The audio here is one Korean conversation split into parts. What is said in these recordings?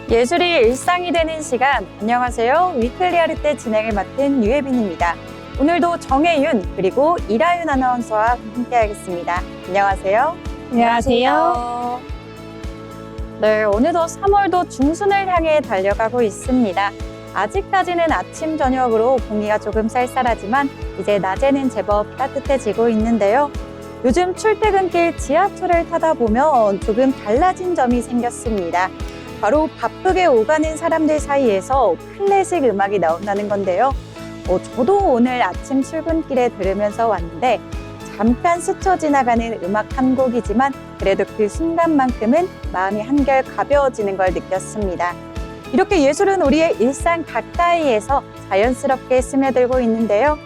예술이 일상이 되는 시간, 안녕하세요. 위클리 아르테 진행을 맡은 유혜빈입니다. 오늘도 정혜윤 그리고 이라윤 아나운서와 함께하겠습니다. 안녕하세요. 안녕하세요. 네, 어느덧 3월도 중순을 향해 달려가고 있습니다. 아직까지는 아침, 저녁으로 공기가 조금 쌀쌀하지만 이제 낮에는 제법 따뜻해지고 있는데요. 요즘 출퇴근길 지하철을 타다 보면 조금 달라진 점이 생겼습니다. 바로 바쁘게 오가는 사람들 사이에서 클래식 음악이 나온다는 건데요. 저도 오늘 아침 출근길에 들으면서 왔는데 잠깐 스쳐 지나가는 음악 한 곡이지만 그래도 그 순간만큼은 마음이 한결 가벼워지는 걸 느꼈습니다. 이렇게 예술은 우리의 일상 가까이에서 자연스럽게 스며들고 있는데요.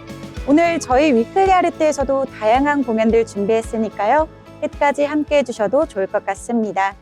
오늘 저희 위클리 아르테에서도 다양한 공연들 준비했으니까요. 끝까지 함께 해주셔도 좋을 것 같습니다.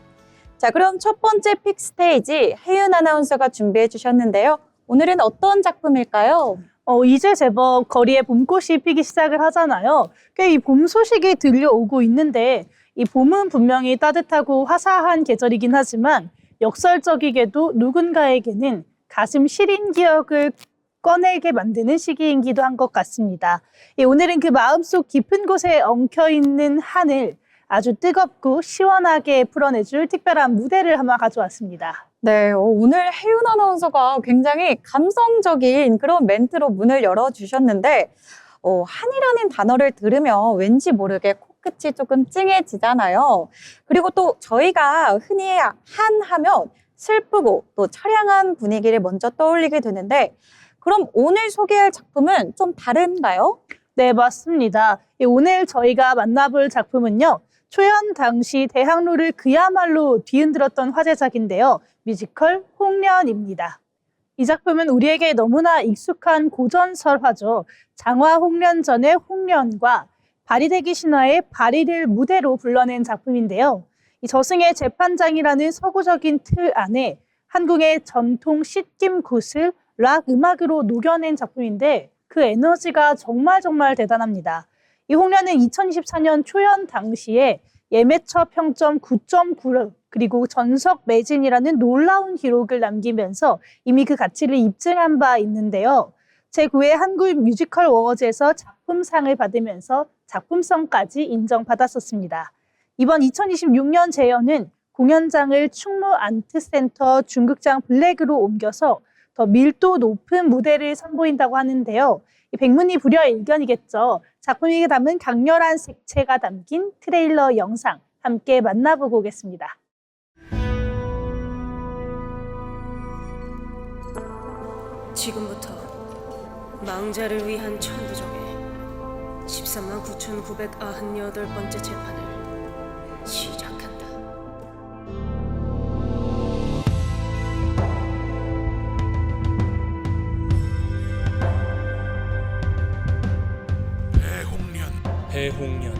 자, 그럼 첫 번째 픽 스테이지 혜윤 아나운서가 준비해 주셨는데요. 오늘은 어떤 작품일까요? 이제 제법 거리에 봄꽃이 피기 시작을 하잖아요. 꽤 이 봄 소식이 들려오고 있는데 이 봄은 분명히 따뜻하고 화사한 계절이긴 하지만 역설적이게도 누군가에게는 가슴 시린 기억을 꺼내게 만드는 시기이기도 한 것 같습니다. 오늘은 그 마음속 깊은 곳에 엉켜있는 한을 아주 뜨겁고 시원하게 풀어내줄 특별한 무대를 하나 가져왔습니다. 네, 오늘 혜윤 아나운서가 굉장히 감성적인 그런 멘트로 문을 열어주셨는데 한이라는 단어를 들으면 왠지 모르게 코끝이 조금 찡해지잖아요. 그리고 또 저희가 흔히 한 하면 슬프고 또 처량한 분위기를 먼저 떠올리게 되는데 그럼 오늘 소개할 작품은 좀 다른가요? 네, 맞습니다. 오늘 저희가 만나볼 작품은요. 초연 당시 대학로를 그야말로 뒤흔들었던 화제작인데요. 뮤지컬 홍련입니다. 이 작품은 우리에게 너무나 익숙한 고전설화죠. 장화 홍련전의 홍련과 바리대기 신화의 바리를 무대로 불러낸 작품인데요. 이 저승의 재판장이라는 서구적인 틀 안에 한국의 전통 씻김굿을 락 음악으로 녹여낸 작품인데 그 에너지가 정말 대단합니다. 이 홍련은 2024년 초연 당시에 예매처 평점 9.9 그리고 전석 매진이라는 놀라운 기록을 남기면서 이미 그 가치를 입증한 바 있는데요. 제9회 한국 뮤지컬 어워즈에서 작품상을 받으면서 작품성까지 인정받았었습니다. 이번 2026년 재연은 공연장을 충무 안트센터 중극장 블랙으로 옮겨서 더 밀도 높은 무대를 선보인다고 하는데요. 백문이불여일견이겠죠. 작품에 담은 강렬한 색채가 담긴 트레일러 영상 함께 만나보고 오겠습니다. 지금부터 망자를 위한 천도적의 13만 9,998번째 재판을 시작한다. 배홍련.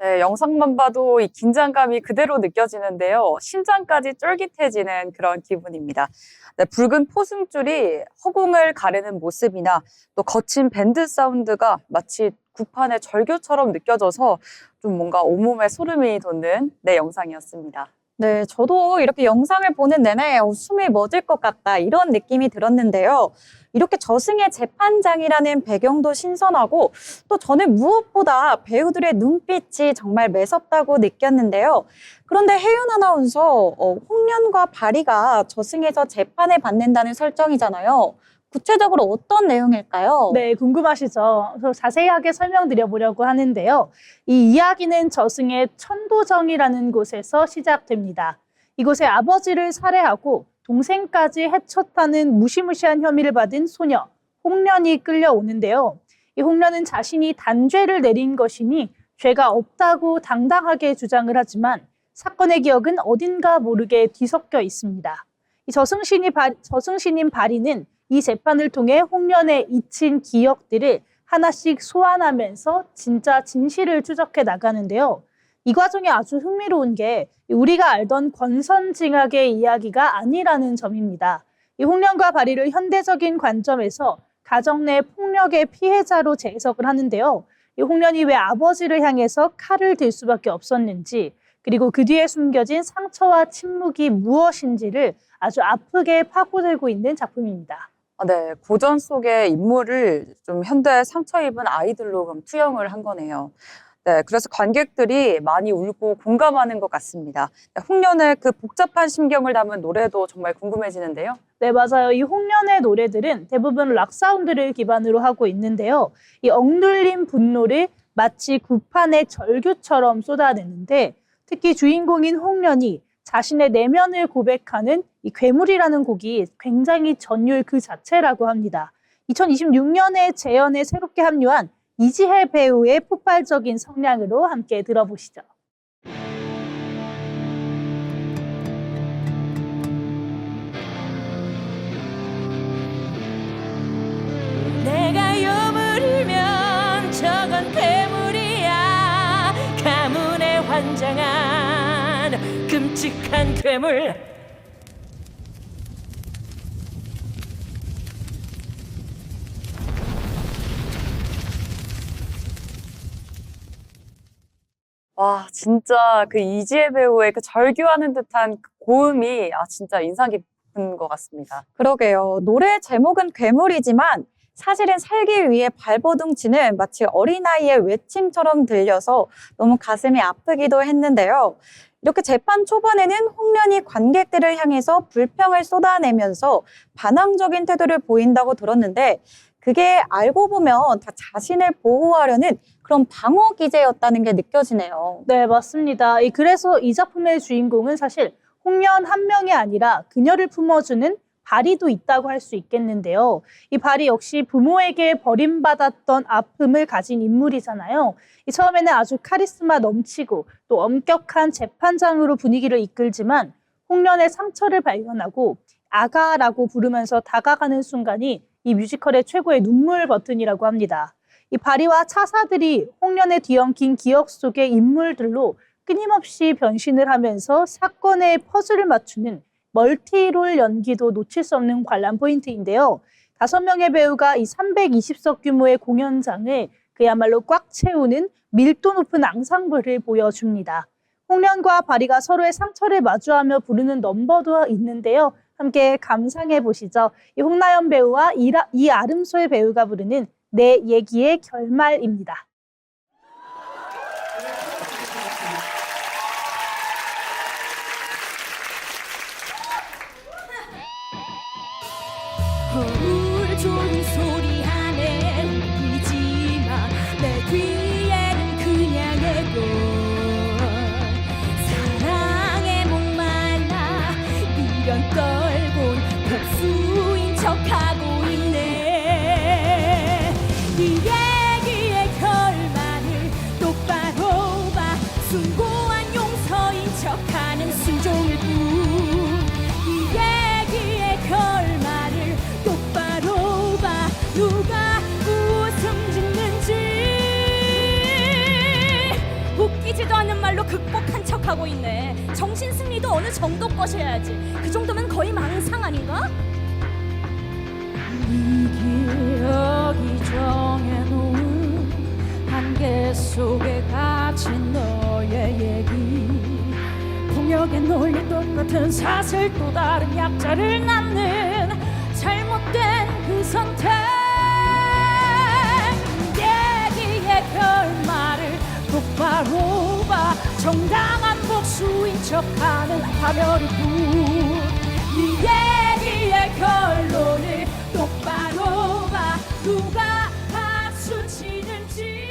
네, 영상만 봐도 이 긴장감이 그대로 느껴지는데요. 심장까지 쫄깃해지는 그런 기분입니다. 네, 붉은 포승줄이 허공을 가르는 모습이나 또 거친 밴드 사운드가 마치 구판의 절규처럼 느껴져서 좀 뭔가 온몸에 소름이 돋는 영상이었습니다. 네, 저도 이렇게 영상을 보는 내내 숨이 멎을 것 같다 이런 느낌이 들었는데요. 이렇게 저승의 재판장이라는 배경도 신선하고 또 저는 무엇보다 배우들의 눈빛이 정말 매섭다고 느꼈는데요. 그런데 혜윤 아나운서, 홍련과 바리가 저승에서 재판을 받는다는 설정이잖아요. 구체적으로 어떤 내용일까요? 네, 궁금하시죠? 그래서 자세하게 설명드려보려고 하는데요. 이 이야기는 저승의 천도정이라는 곳에서 시작됩니다. 이곳에 아버지를 살해하고 동생까지 해쳤다는 무시무시한 혐의를 받은 소녀, 홍련이 끌려오는데요. 이 홍련은 자신이 단죄를 내린 것이니 죄가 없다고 당당하게 주장을 하지만 사건의 기억은 어딘가 모르게 뒤섞여 있습니다. 이 저승신인 바리는 이 재판을 통해 홍련의 잊힌 기억들을 하나씩 소환하면서 진짜 진실을 추적해 나가는데요. 이 과정이 아주 흥미로운 게 우리가 알던 권선징악의 이야기가 아니라는 점입니다. 이 홍련과 바리를 현대적인 관점에서 가정 내 폭력의 피해자로 재해석을 하는데요. 이 홍련이 왜 아버지를 향해서 칼을 들 수밖에 없었는지, 그리고 그 뒤에 숨겨진 상처와 침묵이 무엇인지를 아주 아프게 파고들고 있는 작품입니다. 네, 고전 속의 인물을 좀 현대 상처 입은 아이들로 그럼 투영을 한 거네요. 네, 그래서 관객들이 많이 울고 공감하는 것 같습니다. 네, 홍련의 그 복잡한 심경을 담은 노래도 정말 궁금해지는데요. 네, 맞아요. 이 홍련의 노래들은 대부분 락 사운드를 기반으로 하고 있는데요. 이 억눌린 분노를 마치 구판의 절규처럼 쏟아내는데 특히 주인공인 홍련이 자신의 내면을 고백하는 이 괴물이라는 곡이 굉장히 전율 그 자체라고 합니다. 2026년에 재연에 새롭게 합류한 이지혜 배우의 폭발적인 성량으로 함께 들어보시죠. 내가 여물이면 저건 괴물이야. 가문에 환장한 끔찍한 괴물. 와, 진짜 그 이지혜 배우의 그 절규하는 듯한 그 고음이 진짜 인상 깊은 것 같습니다. 그러게요. 노래 제목은 괴물이지만 사실은 살기 위해 발버둥 치는 마치 어린아이의 외침처럼 들려서 너무 가슴이 아프기도 했는데요. 이렇게 재판 초반에는 홍련이 관객들을 향해서 불평을 쏟아내면서 반항적인 태도를 보인다고 들었는데 그게 알고 보면 다 자신을 보호하려는 그런 방어 기제였다는 게 느껴지네요. 네, 맞습니다. 그래서 이 작품의 주인공은 사실 홍련 한 명이 아니라 그녀를 품어주는 바리도 있다고 할 수 있겠는데요. 이 바리 역시 부모에게 버림받았던 아픔을 가진 인물이잖아요. 처음에는 아주 카리스마 넘치고 또 엄격한 재판장으로 분위기를 이끌지만 홍련의 상처를 발견하고 아가라고 부르면서 다가가는 순간이 이 뮤지컬의 최고의 눈물 버튼이라고 합니다. 이 바리와 차사들이 홍련에 뒤엉킨 기억 속의 인물들로 끊임없이 변신을 하면서 사건의 퍼즐을 맞추는 멀티롤 연기도 놓칠 수 없는 관람 포인트인데요. 5명의 배우가 이 320석 규모의 공연장을 그야말로 꽉 채우는 밀도 높은 앙상블을 보여줍니다. 홍련과 바리가 서로의 상처를 마주하며 부르는 넘버도 있는데요. 함께 감상해 보시죠. 이 홍나연 배우와 이아름솔 배우가 부르는 내 얘기의 결말입니다. 울 좋은 소리 하네 울지마 내 귀에는 그냥 해도 사랑에 목말라 미련 떨곤 복수인 척하고 있네. 이 얘기의 결말을 똑바로 봐 숭고한 용서인 척하는 순종일 뿐. 이 얘기의 결말을 똑바로 봐 누가 웃음 짓는지. 웃기지도 않는 말로 극복한 척하고 있네. 정신승리도 어느 정도 것이어야지. 그 정도면 거의 망상 아닌가? 이 기억이 정해놓은 한계 속에 갇힌 너의 얘기. 풍요 기적의 논리 똑같은 사슬 또 다른 약자를 낳는 잘못된 그 선택 얘기의 결말을 똑바로 봐 정당한 복수인 척하는 파멸이 이 얘기의 결론을 똑바로 봐 누가 박수 치는지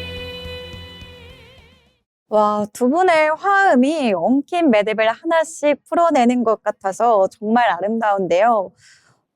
와, 두 분의 화음이 엉킨 매듭을 하나씩 풀어내는 것 같아서 정말 아름다운데요.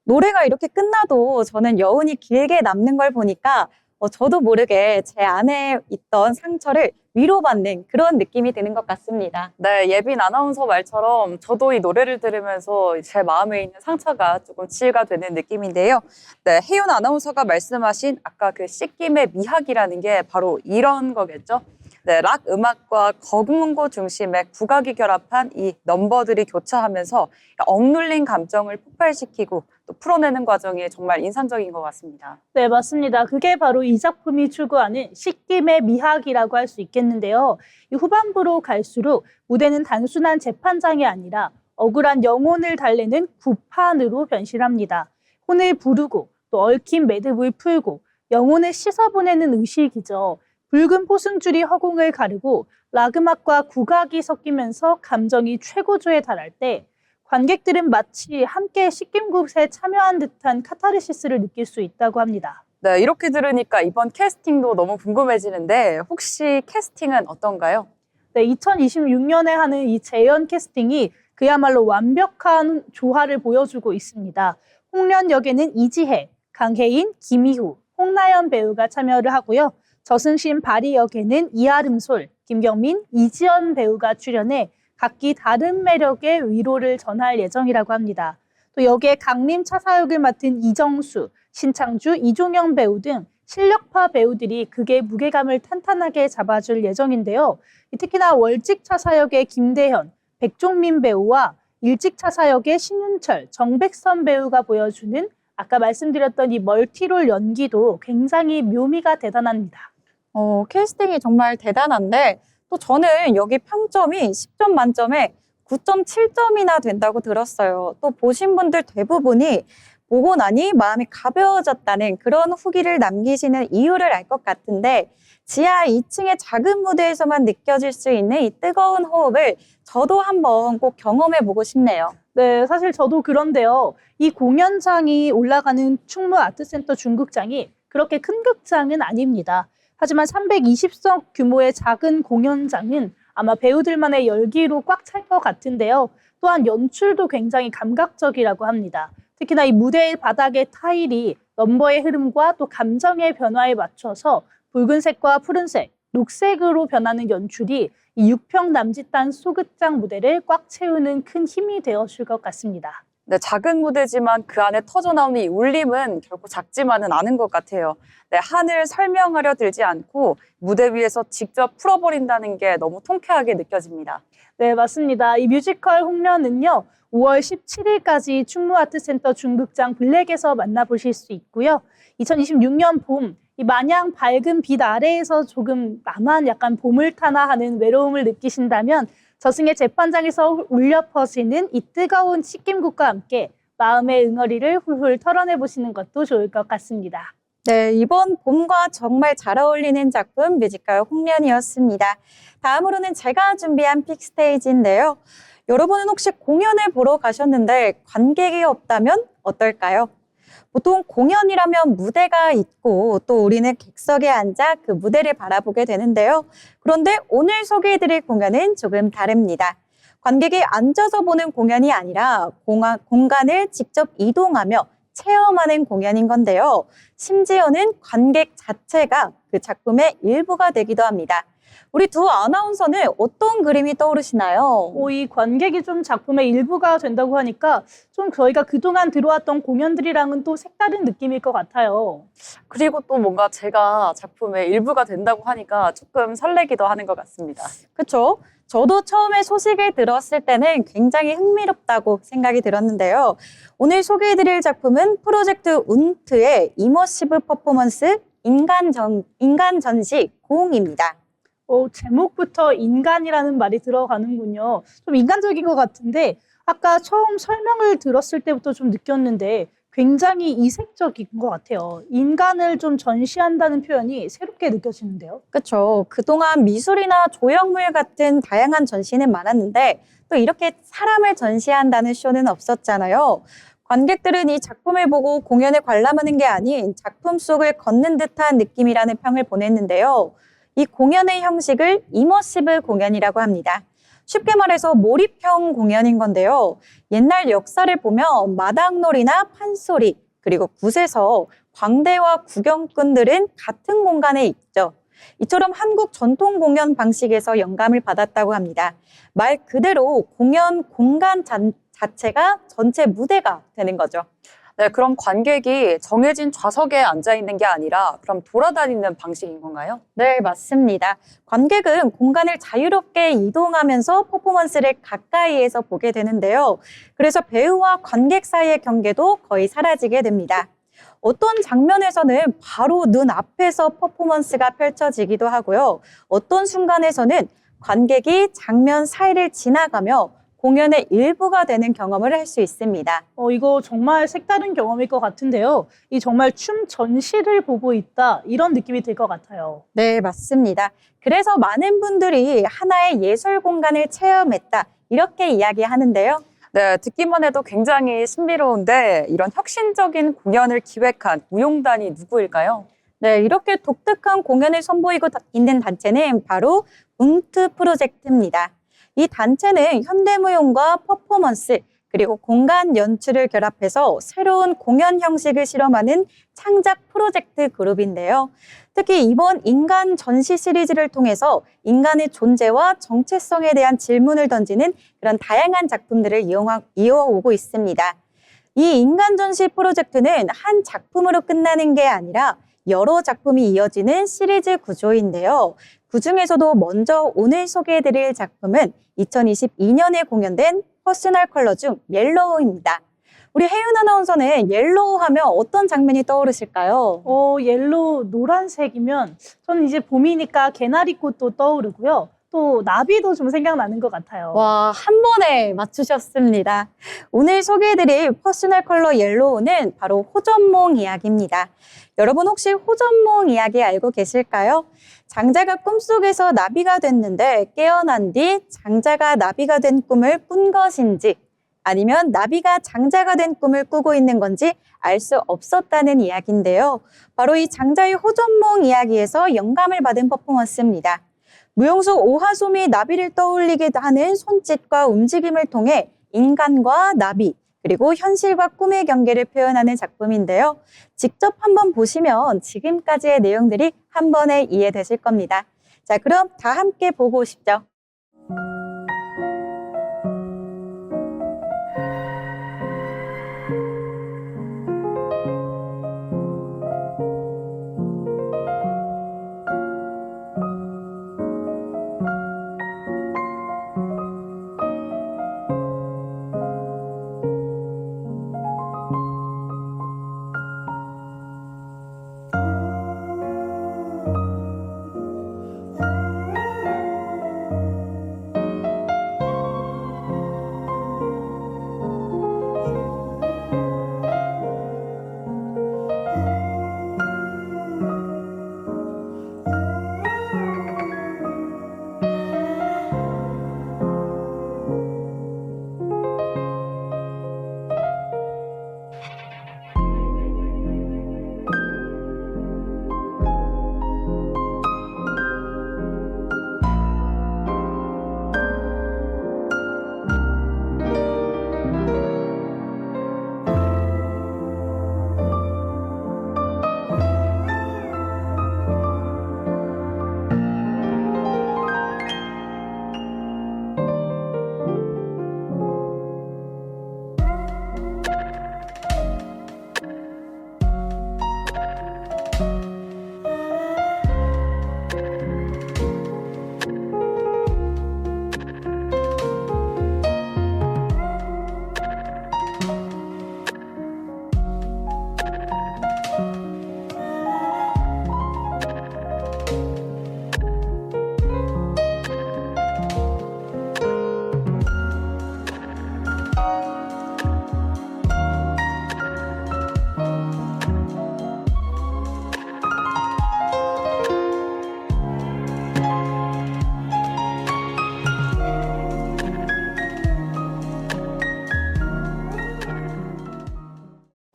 노래가 이렇게 끝나도 저는 여운이 길게 남는 걸 보니까 저도 모르게 제 안에 있던 상처를 위로받는 그런 느낌이 드는 것 같습니다. 네, 예빈 아나운서 말처럼 저도 이 노래를 들으면서 제 마음에 있는 상처가 조금 치유가 되는 느낌인데요. 네, 혜윤 아나운서가 말씀하신 아까 그 씻김의 미학이라는 게 바로 이런 거겠죠. 네, 락 음악과 거문고 중심의 국악이 결합한 이 넘버들이 교차하면서 억눌린 감정을 폭발시키고 또 풀어내는 과정이 정말 인상적인 것 같습니다. 네, 맞습니다. 그게 바로 이 작품이 추구하는 씻김의 미학이라고 할 수 있겠는데요. 이 후반부로 갈수록 무대는 단순한 재판장이 아니라 억울한 영혼을 달래는 구판으로 변신합니다. 혼을 부르고 또 얽힌 매듭을 풀고 영혼을 씻어보내는 의식이죠. 붉은 포승줄이 허공을 가르고 락음악과 국악이 섞이면서 감정이 최고조에 달할 때 관객들은 마치 함께 씻김굿에 참여한 듯한 카타르시스를 느낄 수 있다고 합니다. 네, 이렇게 들으니까 이번 캐스팅도 너무 궁금해지는데 혹시 캐스팅은 어떤가요? 네, 2026년에 하는 이 재연 캐스팅이 그야말로 완벽한 조화를 보여주고 있습니다. 홍련 역에는 이지혜, 강혜인, 김희후, 홍나연 배우가 참여를 하고요. 저승신 바리 역에는 이아름솔, 김경민, 이지연 배우가 출연해 각기 다른 매력의 위로를 전할 예정이라고 합니다. 또 여기에 강림 차사역을 맡은 이정수, 신창주, 이종영 배우 등 실력파 배우들이 극의 무게감을 탄탄하게 잡아줄 예정인데요. 특히나 월직 차사역의 김대현, 백종민 배우와 일직 차사역의 신윤철, 정백선 배우가 보여주는 아까 말씀드렸던 이 멀티롤 연기도 굉장히 묘미가 대단합니다. 캐스팅이 정말 대단한데 또 저는 여기 평점이 10점 만점에 9.7점이나 된다고 들었어요. 또 보신 분들 대부분이 보고 나니 마음이 가벼워졌다는 그런 후기를 남기시는 이유를 알 것 같은데 지하 2층의 작은 무대에서만 느껴질 수 있는 이 뜨거운 호흡을 저도 한번 꼭 경험해보고 싶네요. 네, 사실 저도 그런데요. 이 공연장이 올라가는 충무 아트센터 중극장이 그렇게 큰 극장은 아닙니다. 하지만 320석 규모의 작은 공연장은 아마 배우들만의 열기로 꽉 찰 것 같은데요. 또한 연출도 굉장히 감각적이라고 합니다. 특히나 이 무대의 바닥의 타일이 넘버의 흐름과 또 감정의 변화에 맞춰서 붉은색과 푸른색, 녹색으로 변하는 연출이 이 6평 남짓단 소극장 무대를 꽉 채우는 큰 힘이 되어줄 것 같습니다. 네, 작은 무대지만 그 안에 터져나오는 이 울림은 결코 작지만은 않은 것 같아요. 네, 한을 설명하려 들지 않고 무대 위에서 직접 풀어버린다는 게 너무 통쾌하게 느껴집니다. 네, 맞습니다. 이 뮤지컬 홍련은요, 5월 17일까지 충무아트센터 중극장 블랙에서 만나보실 수 있고요. 2026년 봄, 이 마냥 밝은 빛 아래에서 조금 나만 약간 봄을 타나 하는 외로움을 느끼신다면 저승의 재판장에서 울려 퍼지는 이 뜨거운 씻김굿과 함께 마음의 응어리를 훌훌 털어내보시는 것도 좋을 것 같습니다. 네, 이번 봄과 정말 잘 어울리는 작품 뮤지컬 홍련이었습니다. 다음으로는 제가 준비한 픽스테이지인데요. 여러분은 혹시 공연을 보러 가셨는데 관객이 없다면 어떨까요? 보통 공연이라면 무대가 있고 또 우리는 객석에 앉아 그 무대를 바라보게 되는데요. 그런데 오늘 소개해드릴 공연은 조금 다릅니다. 관객이 앉아서 보는 공연이 아니라 공간을 직접 이동하며 체험하는 공연인 건데요. 심지어는 관객 자체가 그 작품의 일부가 되기도 합니다. 우리 두 아나운서는 어떤 그림이 떠오르시나요? 이 관객이 좀 작품의 일부가 된다고 하니까 좀 저희가 그동안 들어왔던 공연들이랑은 또 색다른 느낌일 것 같아요. 그리고 또 뭔가 제가 작품의 일부가 된다고 하니까 조금 설레기도 하는 것 같습니다. 그렇죠? 저도 처음에 소식을 들었을 때는 굉장히 흥미롭다고 생각이 들었는데요. 오늘 소개해드릴 작품은 프로젝트 운트의 이머시브 퍼포먼스 인간 전시 공입니다. 제목부터 인간이라는 말이 들어가는군요. 좀 인간적인 것 같은데 아까 처음 설명을 들었을 때부터 좀 느꼈는데 굉장히 이색적인 것 같아요. 인간을 좀 전시한다는 표현이 새롭게 느껴지는데요. 그렇죠. 그동안 미술이나 조형물 같은 다양한 전시는 많았는데 또 이렇게 사람을 전시한다는 쇼는 없었잖아요. 관객들은 이 작품을 보고 공연을 관람하는 게 아닌 작품 속을 걷는 듯한 느낌이라는 평을 보냈는데요. 이 공연의 형식을 이머시브 공연이라고 합니다. 쉽게 말해서 몰입형 공연인 건데요. 옛날 역사를 보면 마당놀이나 판소리, 그리고 굿에서 광대와 구경꾼들은 같은 공간에 있죠. 이처럼 한국 전통 공연 방식에서 영감을 받았다고 합니다. 말 그대로 공연 공간 자체가 전체 무대가 되는 거죠. 네, 그럼 관객이 정해진 좌석에 앉아 있는 게 아니라 그럼 돌아다니는 방식인 건가요? 네, 맞습니다. 관객은 공간을 자유롭게 이동하면서 퍼포먼스를 가까이에서 보게 되는데요. 그래서 배우와 관객 사이의 경계도 거의 사라지게 됩니다. 어떤 장면에서는 바로 눈 앞에서 퍼포먼스가 펼쳐지기도 하고요. 어떤 순간에서는 관객이 장면 사이를 지나가며 공연의 일부가 되는 경험을 할 수 있습니다. 이거 정말 색다른 경험일 것 같은데요. 이 정말 춤 전시를 보고 있다 이런 느낌이 들 것 같아요. 네, 맞습니다. 그래서 많은 분들이 하나의 예술 공간을 체험했다 이렇게 이야기하는데요. 네, 듣기만 해도 굉장히 신비로운데 이런 혁신적인 공연을 기획한 무용단이 누구일까요? 네, 이렇게 독특한 공연을 선보이고 있는 단체는 바로 뭉트 프로젝트입니다. 이 단체는 현대무용과 퍼포먼스, 그리고 공간 연출을 결합해서 새로운 공연 형식을 실험하는 창작 프로젝트 그룹인데요. 특히 이번 인간 전시 시리즈를 통해서 인간의 존재와 정체성에 대한 질문을 던지는 그런 다양한 작품들을 이어오고 있습니다. 이 인간 전시 프로젝트는 한 작품으로 끝나는 게 아니라 여러 작품이 이어지는 시리즈 구조인데요. 그중에서도 먼저 오늘 소개해드릴 작품은 2022년에 공연된 퍼스널 컬러 중 옐로우입니다. 우리 혜윤 아나운서는 옐로우 하면 어떤 장면이 떠오르실까요? 옐로우 노란색이면 저는 이제 봄이니까 개나리꽃도 떠오르고요. 또 나비도 좀 생각나는 것 같아요. 와, 한 번에 맞추셨습니다. 오늘 소개해드릴 퍼스널 컬러 옐로우는 바로 호전몽 이야기입니다. 여러분 혹시 호전몽 이야기 알고 계실까요? 장자가 꿈속에서 나비가 됐는데 깨어난 뒤 장자가 나비가 된 꿈을 꾼 것인지 아니면 나비가 장자가 된 꿈을 꾸고 있는 건지 알 수 없었다는 이야기인데요. 바로 이 장자의 호전몽 이야기에서 영감을 받은 퍼포먼스입니다. 무용수 오하솜이 나비를 떠올리게 하는 손짓과 움직임을 통해 인간과 나비, 그리고 현실과 꿈의 경계를 표현하는 작품인데요. 직접 한번 보시면 지금까지의 내용들이 한 번에 이해되실 겁니다. 자, 그럼 다 함께 보고 오십시오.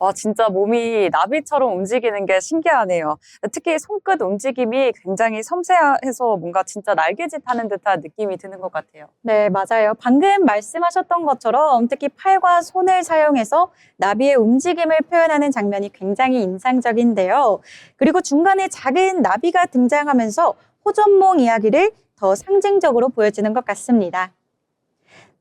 와, 진짜 몸이 나비처럼 움직이는 게 신기하네요. 특히 손끝 움직임이 굉장히 섬세해서 뭔가 진짜 날개짓 하는 듯한 느낌이 드는 것 같아요. 네, 맞아요. 방금 말씀하셨던 것처럼 특히 팔과 손을 사용해서 나비의 움직임을 표현하는 장면이 굉장히 인상적인데요. 그리고 중간에 작은 나비가 등장하면서 호전몽 이야기를 더 상징적으로 보여주는 것 같습니다.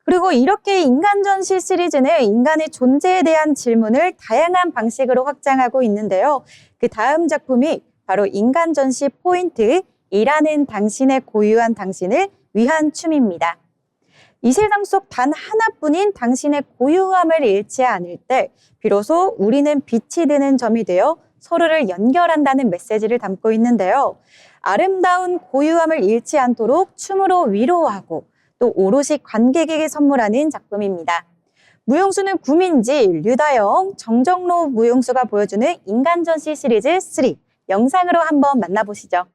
그리고 이렇게 인간전시 시리즈는 인간의 존재에 대한 질문을 다양한 방식으로 확장하고 있는데요. 그 다음 작품이 바로 인간전시 포인트, 일하는 당신의 고유한 당신을 위한 춤입니다. 이 세상 속 단 하나뿐인 당신의 고유함을 잃지 않을 때 비로소 우리는 빛이 드는 점이 되어 서로를 연결한다는 메시지를 담고 있는데요. 아름다운 고유함을 잃지 않도록 춤으로 위로하고 또 오롯이 관객에게 선물하는 작품입니다. 무용수는 구민지, 류다영, 정정로 무용수가 보여주는 인간전시 시리즈 3 영상으로 한번 만나보시죠.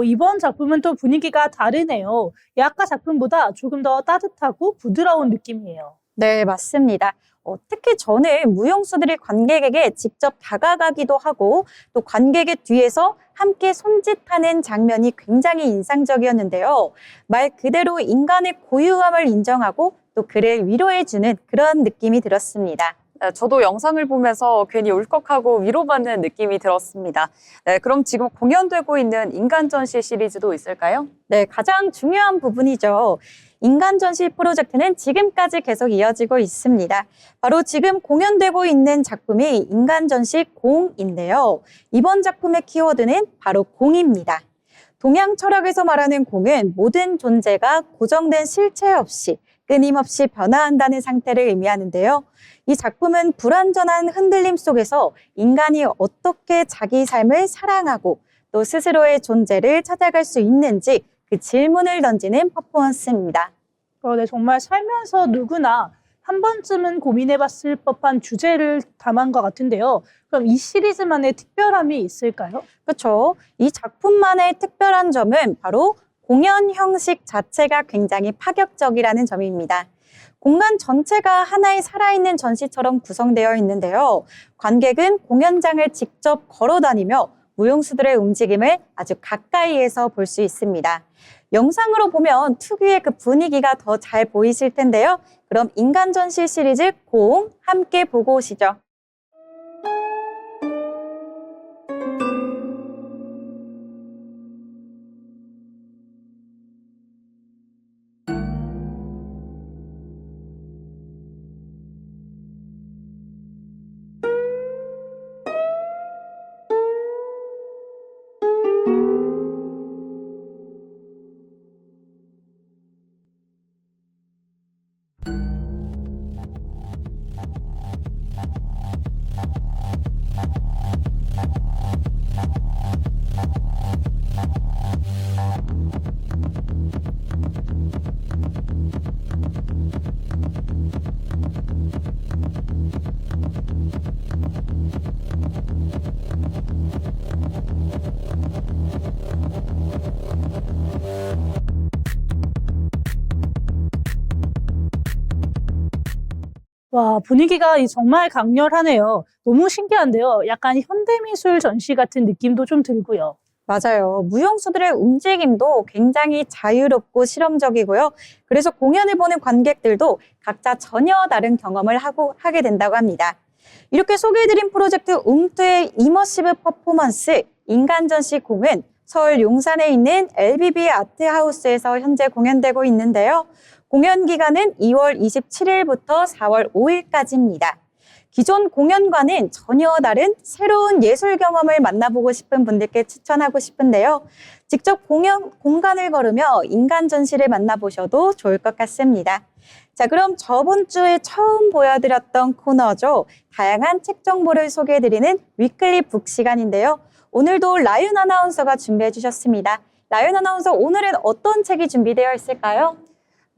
이번 작품은 또 분위기가 다르네요. 아까 작품보다 조금 더 따뜻하고 부드러운 느낌이에요. 네, 맞습니다. 특히 저는 무용수들이 관객에게 직접 다가가기도 하고 또 관객의 뒤에서 함께 손짓하는 장면이 굉장히 인상적이었는데요. 말 그대로 인간의 고유함을 인정하고 또 그를 위로해주는 그런 느낌이 들었습니다. 네, 저도 영상을 보면서 괜히 울컥하고 위로받는 느낌이 들었습니다. 네, 그럼 지금 공연되고 있는 인간전시 시리즈도 있을까요? 네, 가장 중요한 부분이죠. 인간전시 프로젝트는 지금까지 계속 이어지고 있습니다. 바로 지금 공연되고 있는 작품이 인간전시 공인데요. 이번 작품의 키워드는 바로 공입니다. 동양 철학에서 말하는 공은 모든 존재가 고정된 실체 없이 끊임없이 변화한다는 상태를 의미하는데요. 이 작품은 불완전한 흔들림 속에서 인간이 어떻게 자기 삶을 사랑하고 또 스스로의 존재를 찾아갈 수 있는지 그 질문을 던지는 퍼포먼스입니다. 네, 정말 살면서 누구나 한 번쯤은 고민해봤을 법한 주제를 담은 것 같은데요. 그럼 이 시리즈만의 특별함이 있을까요? 그렇죠. 이 작품만의 특별한 점은 바로 공연 형식 자체가 굉장히 파격적이라는 점입니다. 공간 전체가 하나의 살아있는 전시처럼 구성되어 있는데요. 관객은 공연장을 직접 걸어다니며 무용수들의 움직임을 아주 가까이에서 볼 수 있습니다. 영상으로 보면 특유의 그 분위기가 더 잘 보이실 텐데요. 그럼 인간전시 시리즈 공 함께 보고 오시죠. 와, 분위기가 정말 강렬하네요. 너무 신기한데요. 약간 현대미술 전시 같은 느낌도 좀 들고요. 맞아요. 무용수들의 움직임도 굉장히 자유롭고 실험적이고요. 그래서 공연을 보는 관객들도 각자 전혀 다른 경험을 하게 된다고 합니다. 이렇게 소개해드린 프로젝트 웅뚜의 이머시브 퍼포먼스 인간전시 공은 서울 용산에 있는 LBB 아트하우스에서 현재 공연되고 있는데요. 공연 기간은 2월 27일부터 4월 5일까지입니다. 기존 공연과는 전혀 다른 새로운 예술 경험을 만나보고 싶은 분들께 추천하고 싶은데요. 직접 공간을 걸으며 인간 전시를 만나보셔도 좋을 것 같습니다. 자, 그럼 저번 주에 처음 보여드렸던 코너죠. 다양한 책 정보를 소개해드리는 위클리 북 시간인데요. 오늘도 라윤 아나운서가 준비해 주셨습니다. 라윤 아나운서, 오늘은 어떤 책이 준비되어 있을까요?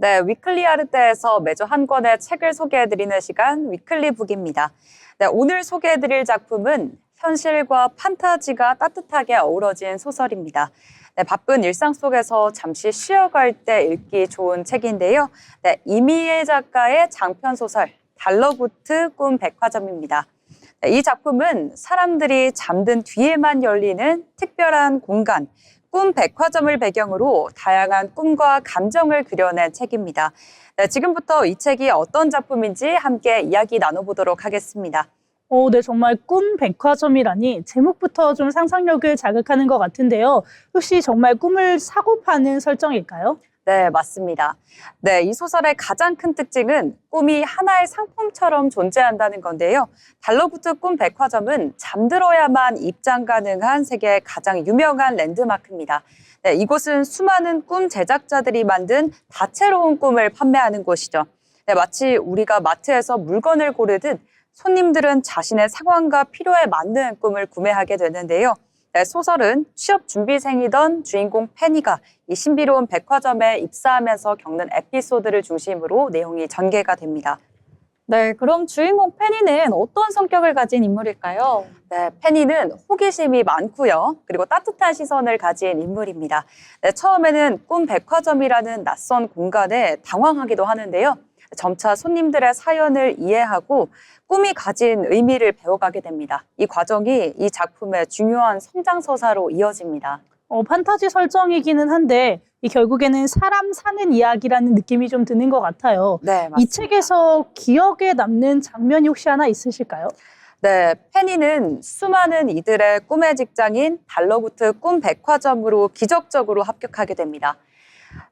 네, 위클리 아르테에서 매주 한 권의 책을 소개해드리는 시간 위클리 북입니다. 네, 오늘 소개해드릴 작품은 현실과 판타지가 따뜻하게 어우러진 소설입니다. 네, 바쁜 일상 속에서 잠시 쉬어갈 때 읽기 좋은 책인데요. 네, 이미애 작가의 장편 소설 달러구트 꿈 백화점입니다. 네, 이 작품은 사람들이 잠든 뒤에만 열리는 특별한 공간, 꿈 백화점을 배경으로 다양한 꿈과 감정을 그려낸 책입니다. 네, 지금부터 이 책이 어떤 작품인지 함께 이야기 나눠보도록 하겠습니다. 네, 정말 꿈 백화점이라니 제목부터 좀 상상력을 자극하는 것 같은데요. 혹시 정말 꿈을 사고 파는 설정일까요? 네, 맞습니다. 네, 이 소설의 가장 큰 특징은 꿈이 하나의 상품처럼 존재한다는 건데요. 달러구트 꿈 백화점은 잠들어야만 입장 가능한 세계의 가장 유명한 랜드마크입니다. 네, 이곳은 수많은 꿈 제작자들이 만든 다채로운 꿈을 판매하는 곳이죠. 네, 마치 우리가 마트에서 물건을 고르듯 손님들은 자신의 상황과 필요에 맞는 꿈을 구매하게 되는데요. 네, 소설은 취업 준비생이던 주인공 페니가 이 신비로운 백화점에 입사하면서 겪는 에피소드를 중심으로 내용이 전개가 됩니다. 네, 그럼 주인공 페니는 어떤 성격을 가진 인물일까요? 네, 페니는 호기심이 많고요. 그리고 따뜻한 시선을 가진 인물입니다. 네, 처음에는 꿈 백화점이라는 낯선 공간에 당황하기도 하는데요. 점차 손님들의 사연을 이해하고 꿈이 가진 의미를 배워가게 됩니다. 이 과정이 이 작품의 중요한 성장서사로 이어집니다. 판타지 설정이기는 한데 결국에는 사람 사는 이야기라는 느낌이 좀 드는 것 같아요. 네, 맞습니다. 이 책에서 기억에 남는 장면이 혹시 하나 있으실까요? 네, 페니는 수많은 이들의 꿈의 직장인 달러구트 꿈 백화점으로 기적적으로 합격하게 됩니다.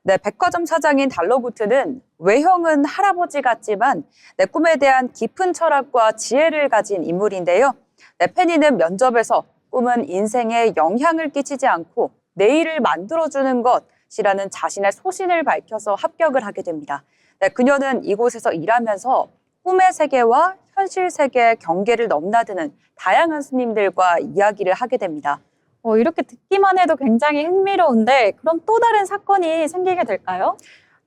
네, 백화점 사장인 달러구트는 외형은 할아버지 같지만 꿈에 대한 깊은 철학과 지혜를 가진 인물인데요. 네, 페니는 면접에서 꿈은 인생에 영향을 끼치지 않고 내일을 만들어주는 것이라는 자신의 소신을 밝혀서 합격을 하게 됩니다. 네, 그녀는 이곳에서 일하면서 꿈의 세계와 현실 세계의 경계를 넘나드는 다양한 손님들과 이야기를 하게 됩니다. 이렇게 듣기만 해도 굉장히 흥미로운데 그럼 또 다른 사건이 생기게 될까요?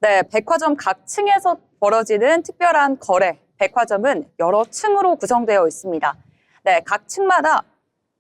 네, 백화점 각 층에서 벌어지는 특별한 거래, 백화점은 여러 층으로 구성되어 있습니다. 네, 각 층마다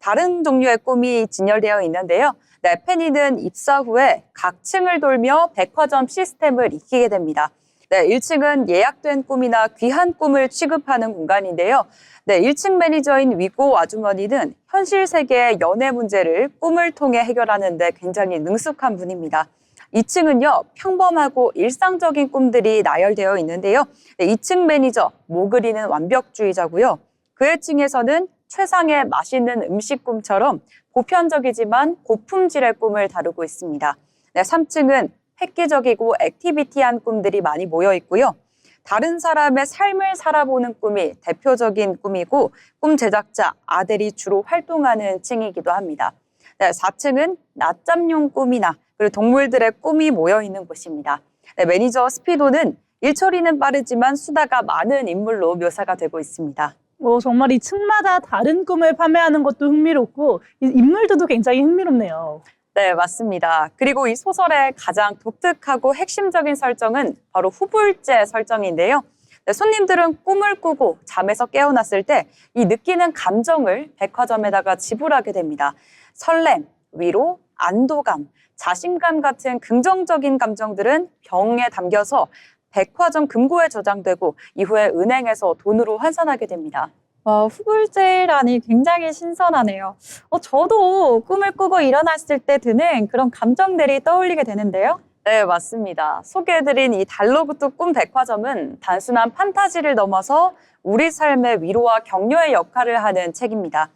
다른 종류의 꿈이 진열되어 있는데요. 네, 페니는 입사 후에 각 층을 돌며 백화점 시스템을 익히게 됩니다. 네, 1층은 예약된 꿈이나 귀한 꿈을 취급하는 공간인데요. 네, 1층 매니저인 위고 아주머니는 현실 세계의 연애 문제를 꿈을 통해 해결하는 데 굉장히 능숙한 분입니다. 2층은요, 평범하고 일상적인 꿈들이 나열되어 있는데요. 네, 2층 매니저, 모 그리는 완벽주의자고요. 그의 층에서는 최상의 맛있는 음식 꿈처럼 보편적이지만 고품질의 꿈을 다루고 있습니다. 네, 3층은 획기적이고 액티비티한 꿈들이 많이 모여 있고요. 다른 사람의 삶을 살아보는 꿈이 대표적인 꿈이고 꿈 제작자 아델이 주로 활동하는 층이기도 합니다. 네, 4층은 낮잠용 꿈이나 그리고 동물들의 꿈이 모여 있는 곳입니다. 네, 매니저 스피도는 일처리는 빠르지만 수다가 많은 인물로 묘사가 되고 있습니다. 정말 이 층마다 다른 꿈을 판매하는 것도 흥미롭고 이 인물들도 굉장히 흥미롭네요. 네, 맞습니다. 그리고 이 소설의 가장 독특하고 핵심적인 설정은 바로 후불제 설정인데요. 네, 손님들은 꿈을 꾸고 잠에서 깨어났을 때 이 느끼는 감정을 백화점에다가 지불하게 됩니다. 설렘, 위로, 안도감, 자신감 같은 긍정적인 감정들은 병에 담겨서 백화점 금고에 저장되고 이후에 은행에서 돈으로 환산하게 됩니다. 후불제라니 굉장히 신선하네요. 저도 꿈을 꾸고 일어났을 때 드는 그런 감정들이 떠올리게 되는데요. 네, 맞습니다. 소개해드린 이 달러구트 꿈 백화점은 단순한 판타지를 넘어서 우리 삶의 위로와 격려의 역할을 하는 책입니다.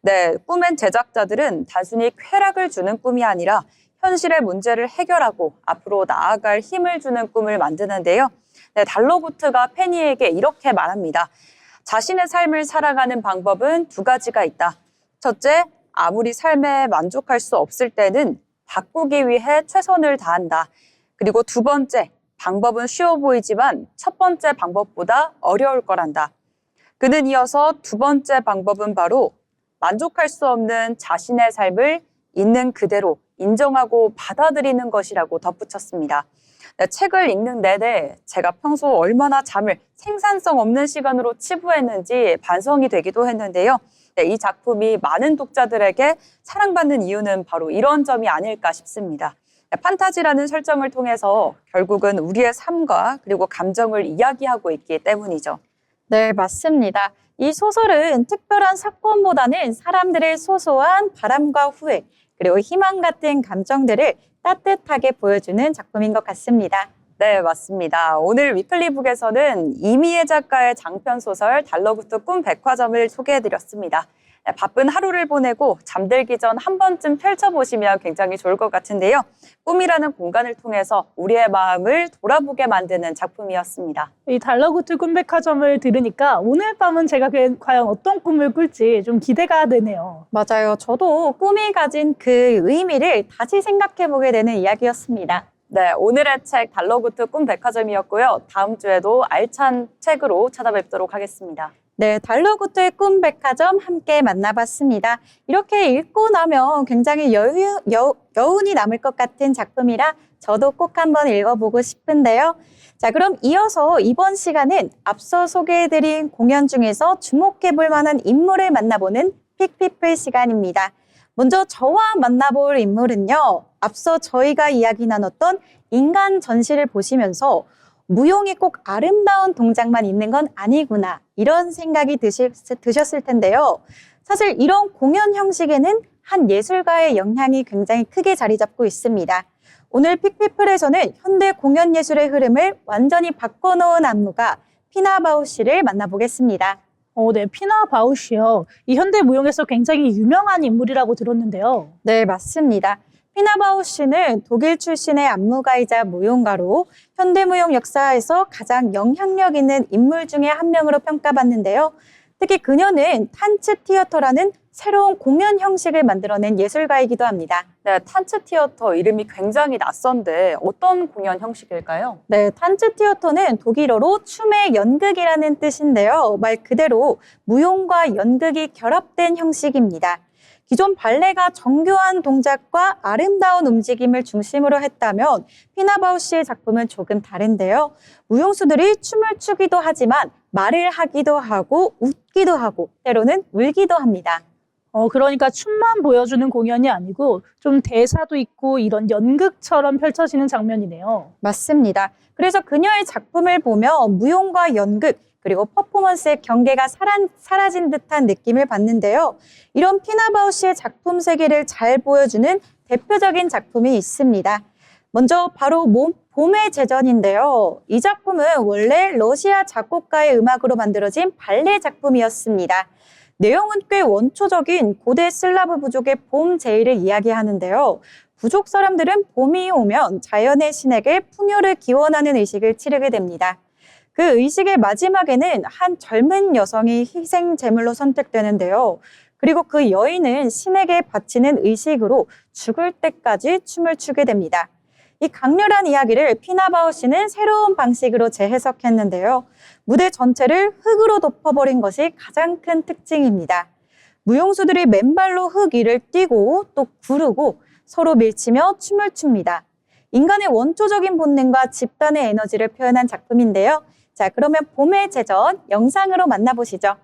네, 꿈엔 제작자들은 단순히 쾌락을 주는 꿈이 아니라 현실의 문제를 해결하고 앞으로 나아갈 힘을 주는 꿈을 만드는데요. 네, 달러구트가 페니에게 이렇게 말합니다. 자신의 삶을 살아가는 방법은 두 가지가 있다. 첫째, 아무리 삶에 만족할 수 없을 때는 바꾸기 위해 최선을 다한다. 그리고 두 번째, 방법은 쉬워 보이지만 첫 번째 방법보다 어려울 거란다. 그는 이어서 두 번째 방법은 바로 만족할 수 없는 자신의 삶을 있는 그대로 인정하고 받아들이는 것이라고 덧붙였습니다. 네, 책을 읽는 내내 제가 평소 얼마나 잠을 생산성 없는 시간으로 치부했는지 반성이 되기도 했는데요. 네, 이 작품이 많은 독자들에게 사랑받는 이유는 바로 이런 점이 아닐까 싶습니다. 네, 판타지라는 설정을 통해서 결국은 우리의 삶과 그리고 감정을 이야기하고 있기 때문이죠. 네, 맞습니다. 이 소설은 특별한 사건보다는 사람들의 소소한 바람과 후회, 그리고 희망 같은 감정들을 따뜻하게 보여주는 작품인 것 같습니다. 네, 맞습니다. 오늘 위클리북에서는 이미애 작가의 장편 소설 달러구트 꿈 백화점을 소개해드렸습니다. 네, 바쁜 하루를 보내고 잠들기 전 한 번쯤 펼쳐보시면 굉장히 좋을 것 같은데요. 꿈이라는 공간을 통해서 우리의 마음을 돌아보게 만드는 작품이었습니다. 이 달러구트 꿈 백화점을 들으니까 오늘 밤은 제가 과연 어떤 꿈을 꿀지 좀 기대가 되네요. 맞아요. 저도 꿈이 가진 그 의미를 다시 생각해보게 되는 이야기였습니다. 네, 오늘의 책 달러구트 꿈 백화점이었고요. 다음 주에도 알찬 책으로 찾아뵙도록 하겠습니다. 네, 달러구트의 꿈 백화점 함께 만나봤습니다. 이렇게 읽고 나면 굉장히 여운이 남을 것 같은 작품이라 저도 꼭 한번 읽어보고 싶은데요. 자, 그럼 이어서 이번 시간은 앞서 소개해드린 공연 중에서 주목해볼 만한 인물을 만나보는 픽피플 시간입니다. 먼저 저와 만나볼 인물은요. 앞서 저희가 이야기 나눴던 인간 전시를 보시면서 무용이 꼭 아름다운 동작만 있는 건 아니구나 이런 생각이 드셨을 텐데요. 사실 이런 공연 형식에는 한 예술가의 영향이 굉장히 크게 자리 잡고 있습니다. 오늘 픽피플에서는 현대 공연 예술의 흐름을 완전히 바꿔놓은 안무가 피나 바우시를 만나보겠습니다. 네, 피나 바우시요. 이 현대 무용에서 굉장히 유명한 인물이라고 들었는데요. 네, 맞습니다. 피나 바우시는 독일 출신의 안무가이자 무용가로 현대무용 역사에서 가장 영향력 있는 인물 중에 한 명으로 평가받는데요. 특히 그녀는 탄츠 티어터라는 새로운 공연 형식을 만들어낸 예술가이기도 합니다. 네, 탄츠 티어터 이름이 굉장히 낯선데 어떤 공연 형식일까요? 네, 탄츠 티어터는 독일어로 춤의 연극이라는 뜻인데요. 말 그대로 무용과 연극이 결합된 형식입니다. 기존 발레가 정교한 동작과 아름다운 움직임을 중심으로 했다면 피나 바우시의 작품은 조금 다른데요. 무용수들이 춤을 추기도 하지만 말을 하기도 하고 웃기도 하고 때로는 울기도 합니다. 그러니까 춤만 보여주는 공연이 아니고 좀 대사도 있고 이런 연극처럼 펼쳐지는 장면이네요. 맞습니다. 그래서 그녀의 작품을 보면 무용과 연극 그리고 퍼포먼스의 경계가 사라진 듯한 느낌을 받는데요. 이런 피나 바우시의 작품 세계를 잘 보여주는 대표적인 작품이 있습니다. 먼저 바로 봄의 제전인데요. 이 작품은 원래 러시아 작곡가의 음악으로 만들어진 발레 작품이었습니다. 내용은 꽤 원초적인 고대 슬라브 부족의 봄 제의를 이야기하는데요. 부족 사람들은 봄이 오면 자연의 신에게 풍요를 기원하는 의식을 치르게 됩니다. 그 의식의 마지막에는 한 젊은 여성이 희생 제물로 선택되는데요. 그리고 그 여인은 신에게 바치는 의식으로 죽을 때까지 춤을 추게 됩니다. 이 강렬한 이야기를 피나 바우시는 새로운 방식으로 재해석했는데요. 무대 전체를 흙으로 덮어버린 것이 가장 큰 특징입니다. 무용수들이 맨발로 흙 위를 뛰고 또 구르고 서로 밀치며 춤을 춥니다. 인간의 원초적인 본능과 집단의 에너지를 표현한 작품인데요. 자, 그러면 봄의 제전 영상으로 만나보시죠.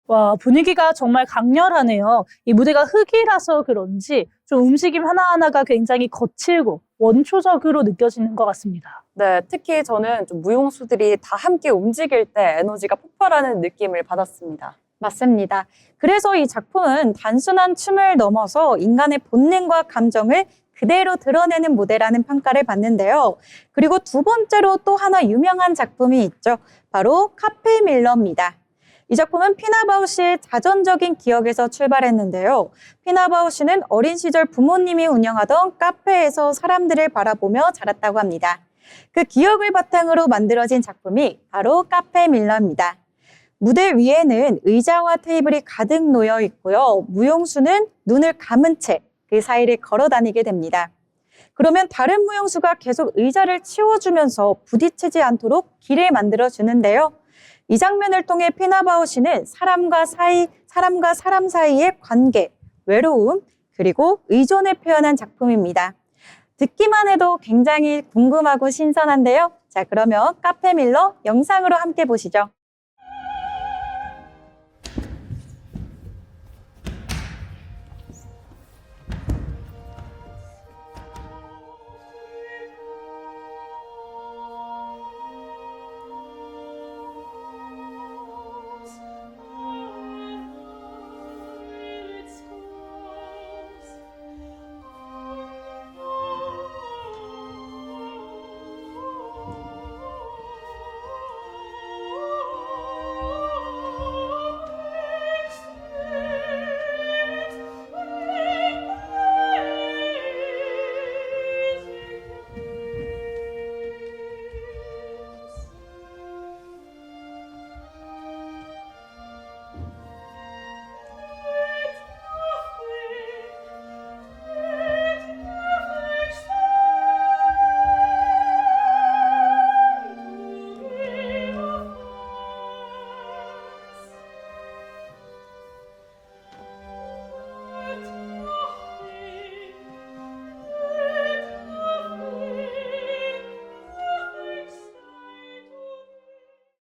와, 분위기가 정말 강렬하네요. 이 무대가 흙이라서 그런지 좀 움직임 하나하나가 굉장히 거칠고 원초적으로 느껴지는 것 같습니다. 네, 특히 저는 좀 무용수들이 다 함께 움직일 때 에너지가 폭발하는 느낌을 받았습니다. 맞습니다. 그래서 이 작품은 단순한 춤을 넘어서 인간의 본능과 감정을 그대로 드러내는 무대라는 평가를 받는데요. 그리고 두 번째로 또 하나 유명한 작품이 있죠. 바로 카페 밀러입니다. 이 작품은 피나 바우시의 자전적인 기억에서 출발했는데요. 피나 바우시는 어린 시절 부모님이 운영하던 카페에서 사람들을 바라보며 자랐다고 합니다. 그 기억을 바탕으로 만들어진 작품이 바로 카페 밀러입니다. 무대 위에는 의자와 테이블이 가득 놓여 있고요. 무용수는 눈을 감은 채 그 사이를 걸어 다니게 됩니다. 그러면 다른 무용수가 계속 의자를 치워주면서 부딪히지 않도록 길을 만들어 주는데요. 이 장면을 통해 피나 바우시는 사람과 사람 사이의 관계, 외로움, 그리고 의존을 표현한 작품입니다. 듣기만 해도 굉장히 궁금하고 신선한데요. 자, 그러면 카페 밀러 영상으로 함께 보시죠.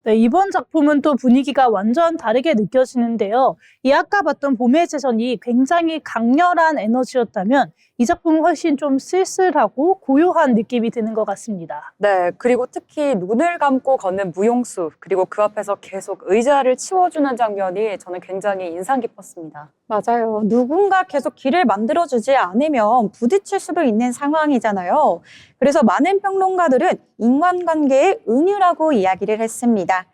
네, 이번 작품은 또 분위기가 완전 다르게 느껴지는데요. 이 아까 봤던 봄의 제선이 굉장히 강렬한 에너지였다면 이 작품은 훨씬 좀 쓸쓸하고 고요한 느낌이 드는 것 같습니다. 네, 그리고 특히 눈을 감고 걷는 무용수, 그리고 그 앞에서 계속 의자를 치워주는 장면이 저는 굉장히 인상 깊었습니다. 맞아요. 누군가 계속 길을 만들어주지 않으면 부딪힐 수도 있는 상황이잖아요. 그래서 많은 평론가들은 인간관계의 은유라고 이야기를 했습니다.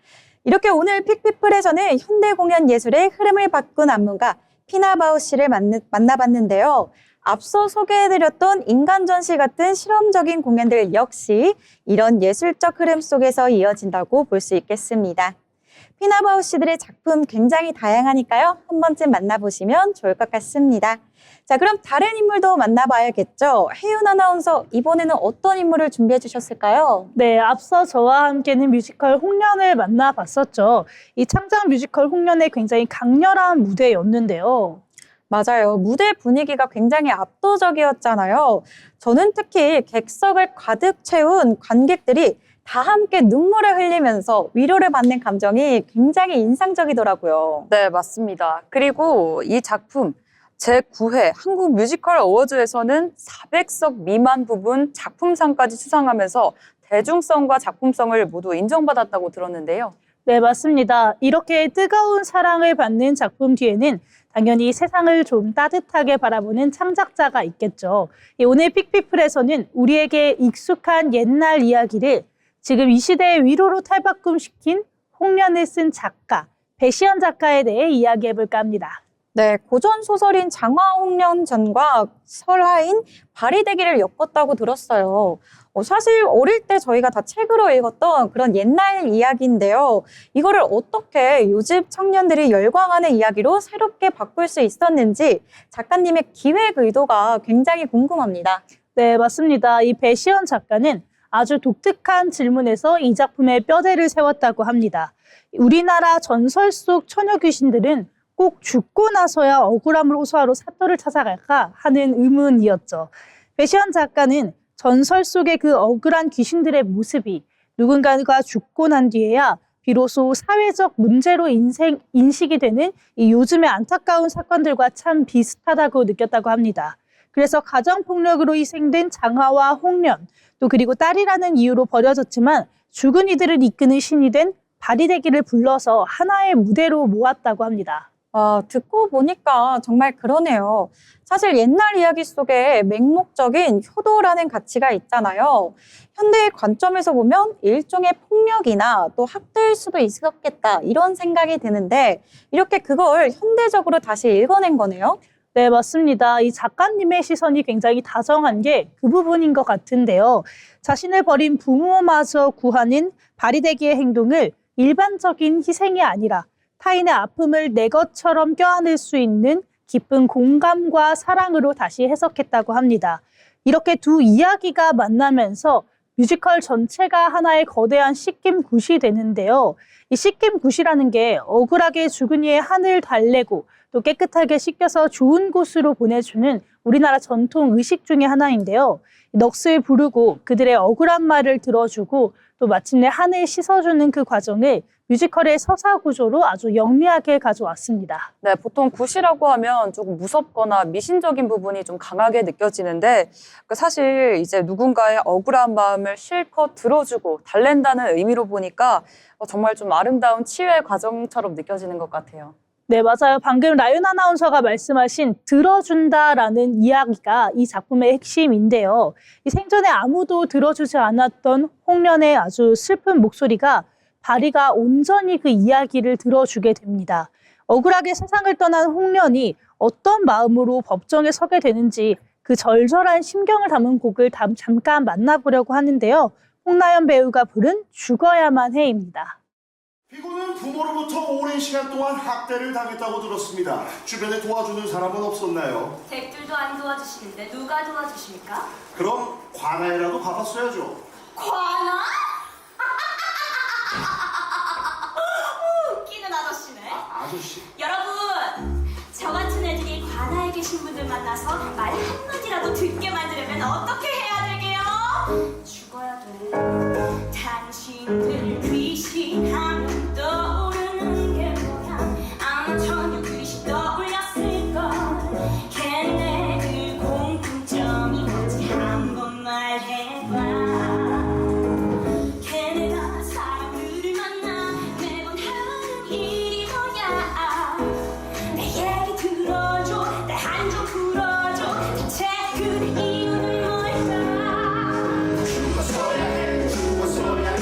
이렇게 오늘 픽피플에서는 현대 공연 예술의 흐름을 바꾼 안무가 피나 바우시를 만나봤는데요. 앞서 소개해드렸던 인간 전시 같은 실험적인 공연들 역시 이런 예술적 흐름 속에서 이어진다고 볼 수 있겠습니다. 피나 바우시들의 작품 굉장히 다양하니까요. 한 번쯤 만나보시면 좋을 것 같습니다. 자, 그럼 다른 인물도 만나봐야겠죠. 혜윤 아나운서, 이번에는 어떤 인물을 준비해 주셨을까요? 네, 앞서 저와 함께는 뮤지컬 홍련을 만나봤었죠. 이 창작 뮤지컬 홍련의 굉장히 강렬한 무대였는데요. 맞아요. 무대 분위기가 굉장히 압도적이었잖아요. 저는 특히 객석을 가득 채운 관객들이 다 함께 눈물을 흘리면서 위로를 받는 감정이 굉장히 인상적이더라고요. 네, 맞습니다. 그리고 이 작품 제9회 한국 뮤지컬 어워즈에서는 400석 미만 부분 작품상까지 수상하면서 대중성과 작품성을 모두 인정받았다고 들었는데요. 네, 맞습니다. 이렇게 뜨거운 사랑을 받는 작품 뒤에는 당연히 세상을 좀 따뜻하게 바라보는 창작자가 있겠죠. 오늘 픽피플에서는 우리에게 익숙한 옛날 이야기를 지금 이 시대의 위로로 탈바꿈시킨 홍련을 쓴 작가, 배시연 작가에 대해 이야기해볼까 합니다. 네, 고전 소설인 장화홍련전과 설화인 바리대기를 엮었다고 들었어요. 사실 어릴 때 저희가 다 책으로 읽었던 그런 옛날 이야기인데요. 이거를 어떻게 요즘 청년들이 열광하는 이야기로 새롭게 바꿀 수 있었는지 작가님의 기획 의도가 굉장히 궁금합니다. 네, 맞습니다. 이 배시연 작가는 아주 독특한 질문에서 이 작품의 뼈대를 세웠다고 합니다. 우리나라 전설 속 처녀 귀신들은 꼭 죽고 나서야 억울함을 호소하러 사또를 찾아갈까 하는 의문이었죠. 배시연 작가는 전설 속의 그 억울한 귀신들의 모습이 누군가가 죽고 난 뒤에야 비로소 사회적 문제로 인식이 되는 이 요즘의 안타까운 사건들과 참 비슷하다고 느꼈다고 합니다. 그래서 가정폭력으로 희생된 장하와 홍련, 또 그리고 딸이라는 이유로 버려졌지만 죽은 이들을 이끄는 신이 된 바리대기를 불러서 하나의 무대로 모았다고 합니다. 듣고 보니까 정말 그러네요. 사실 옛날 이야기 속에 맹목적인 효도라는 가치가 있잖아요. 현대의 관점에서 보면 일종의 폭력이나 또 학대일 수도 있었겠다 이런 생각이 드는데 이렇게 그걸 현대적으로 다시 읽어낸 거네요. 네, 맞습니다. 이 작가님의 시선이 굉장히 다정한 게 그 부분인 것 같은데요. 자신을 버린 부모마저 구하는 바리대기의 행동을 일반적인 희생이 아니라 타인의 아픔을 내 것처럼 껴안을 수 있는 깊은 공감과 사랑으로 다시 해석했다고 합니다. 이렇게 두 이야기가 만나면서 뮤지컬 전체가 하나의 거대한 씻김굿이 되는데요. 이 씻김굿이라는 게 억울하게 죽은 이의 한을 달래고 또 깨끗하게 씻겨서 좋은 곳으로 보내주는 우리나라 전통 의식 중에 하나인데요. 넋을 부르고 그들의 억울한 말을 들어주고 또 마침내 한을 씻어주는 그 과정을 뮤지컬의 서사 구조로 아주 영리하게 가져왔습니다. 네, 보통 굿이라고 하면 조금 무섭거나 미신적인 부분이 좀 강하게 느껴지는데 사실 이제 누군가의 억울한 마음을 실컷 들어주고 달랜다는 의미로 보니까 정말 좀 아름다운 치유의 과정처럼 느껴지는 것 같아요. 네, 맞아요. 방금 라윤 아나운서가 말씀하신 들어준다라는 이야기가 이 작품의 핵심인데요. 이 생전에 아무도 들어주지 않았던 홍련의 아주 슬픈 목소리가 바리가 온전히 그 이야기를 들어주게 됩니다. 억울하게 세상을 떠난 홍련이 어떤 마음으로 법정에 서게 되는지 그 절절한 심경을 담은 곡을 잠깐 만나보려고 하는데요. 홍나연 배우가 부른 죽어야만 해입니다. 피고는 부모로부터 오랜 시간 동안 학대를 당했다고 들었습니다. 주변에 도와주는 사람은 없었나요? 댁들도 안 도와주시는데 누가 도와주십니까? 그럼 관아에라도 가봤어야죠. 관아? 웃기는 아저씨네. 아저씨. 여러분, 저 같은 애들이 관아에 계신 분들 만나서 말 한마디라도 듣게 만들려면 어떻게 해야 되게요? 죽어야 돼. 당신들 귀신하면 떠오르는 게 뭐야? 아마 전혀 귀신 떠올렸을걸. 걔네들 공통점이 뭔지 한번 말해봐. 걔네가 사람들을 만나 매번 하는 일이 뭐야? 내 얘기 들어줘, 내 한 좀 풀어줘. 대체 그 이유는 뭘까? 죽었어야 해, 죽었어야 해.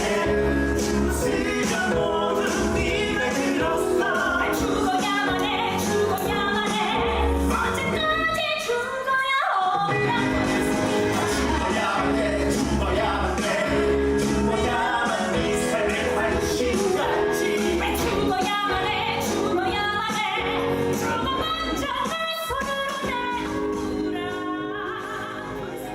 죽었으면 모든 님에 들었어. 날 죽어야만 해, 죽어야만 해. 언제까지 죽어야 죽어야만 해, 죽어야만 해. 죽어야만 네 삶의 관심같이. 날 죽어야만 해, 죽어야만 해. 죽어봤자 내 손으로 날 울어. 볼수 없는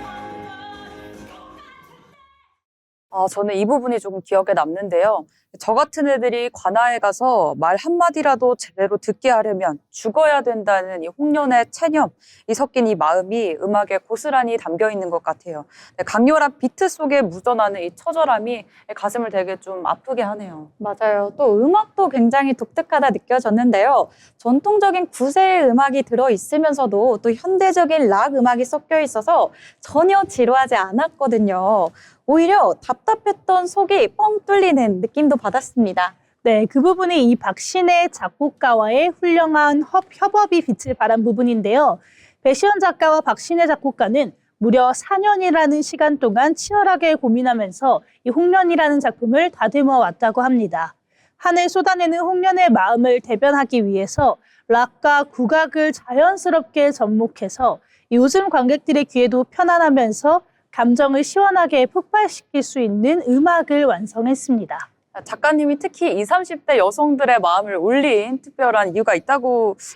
것 저는 이 부분이 조금 기억에 남는데요. 저 같은 애들이 관아에 가서 말 한마디라도 제대로 듣게 하려면 죽어야 된다는 이 홍련의 체념, 이 섞인 이 마음이 음악에 고스란히 담겨 있는 것 같아요. 강렬한 비트 속에 묻어나는 이 처절함이 가슴을 되게 좀 아프게 하네요. 맞아요. 또 음악도 굉장히 독특하다 느껴졌는데요. 전통적인 구세의 음악이 들어있으면서도 또 현대적인 락 음악이 섞여 있어서 전혀 지루하지 않았거든요. 오히려 답답했던 속이 뻥 뚫리는 느낌도 받았습니다. 네, 그 부분이 이 박신혜 작곡가와의 훌륭한 협업이 빛을 발한 부분인데요. 배시연 작가와 박신혜 작곡가는 무려 4년이라는 시간 동안 치열하게 고민하면서 이 홍련이라는 작품을 다듬어 왔다고 합니다. 한을 쏟아내는 홍련의 마음을 대변하기 위해서 락과 국악을 자연스럽게 접목해서 요즘 관객들의 귀에도 편안하면서 감정을 시원하게 폭발시킬 수 있는 음악을 완성했습니다. 작가님이 특히 20, 30대 여성들의 마음을 울린 특별한 이유가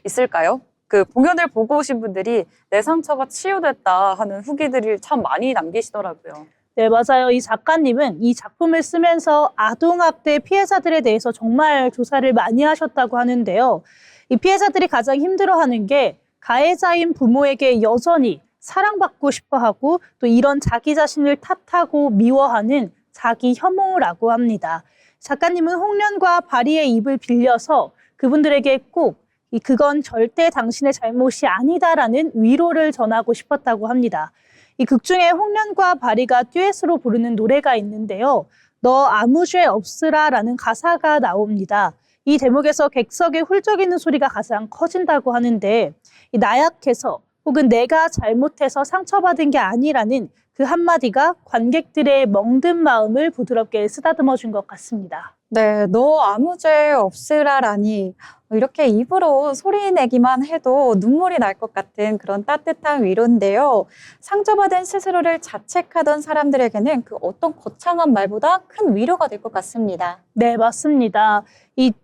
있을까요? 그 공연을 보고 오신 분들이 내 상처가 치유됐다 하는 후기들을 참 많이 남기시더라고요. 네, 맞아요. 이 작가님은 이 작품을 쓰면서 아동학대 피해자들에 대해서 정말 조사를 많이 하셨다고 하는데요. 이 피해자들이 가장 힘들어하는 게 가해자인 부모에게 여전히 사랑받고 싶어하고 또 이런 자기 자신을 탓하고 미워하는 자기 혐오라고 합니다. 작가님은 홍련과 바리의 입을 빌려서 그분들에게 꼭 그건 절대 당신의 잘못이 아니다라는 위로를 전하고 싶었다고 합니다. 이 극 중에 홍련과 바리가 듀엣으로 부르는 노래가 있는데요. 너 아무 죄 없으라라는 가사가 나옵니다. 이 대목에서 객석에 훌쩍이는 소리가 가장 커진다고 하는데 이 나약해서 혹은 내가 잘못해서 상처받은 게 아니라는 그 한마디가 관객들의 멍든 마음을 부드럽게 쓰다듬어 준 것 같습니다. 네, 너 아무 죄 없으라라니 이렇게 입으로 소리 내기만 해도 눈물이 날 것 같은 그런 따뜻한 위로인데요. 상처받은 스스로를 자책하던 사람들에게는 그 어떤 거창한 말보다 큰 위로가 될 것 같습니다. 네, 맞습니다.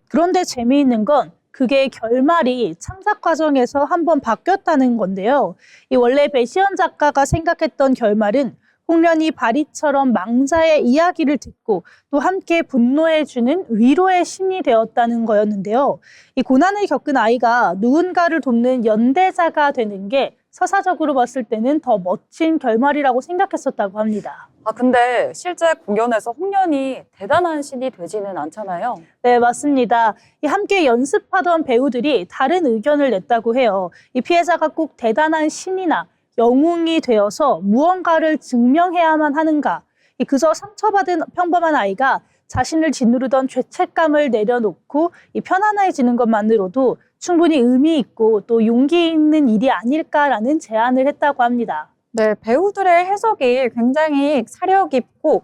그런데 재미있는 건 그게 결말이 창작 과정에서 한번 바뀌었다는 건데요. 원래 배시연 작가가 생각했던 결말은 홍련이 바리처럼 망자의 이야기를 듣고 또 함께 분노해주는 위로의 신이 되었다는 거였는데요. 이 고난을 겪은 아이가 누군가를 돕는 연대자가 되는 게 서사적으로 봤을 때는 더 멋진 결말이라고 생각했었다고 합니다. 근데 실제 공연에서 홍련이 대단한 신이 되지는 않잖아요. 네, 맞습니다. 함께 연습하던 배우들이 다른 의견을 냈다고 해요. 이 피해자가 꼭 대단한 신이나 영웅이 되어서 무언가를 증명해야만 하는가? 그저 상처받은 평범한 아이가 자신을 짓누르던 죄책감을 내려놓고 편안해지는 것만으로도 충분히 의미 있고 또 용기 있는 일이 아닐까라는 제안을 했다고 합니다. 네, 배우들의 해석이 굉장히 사려 깊고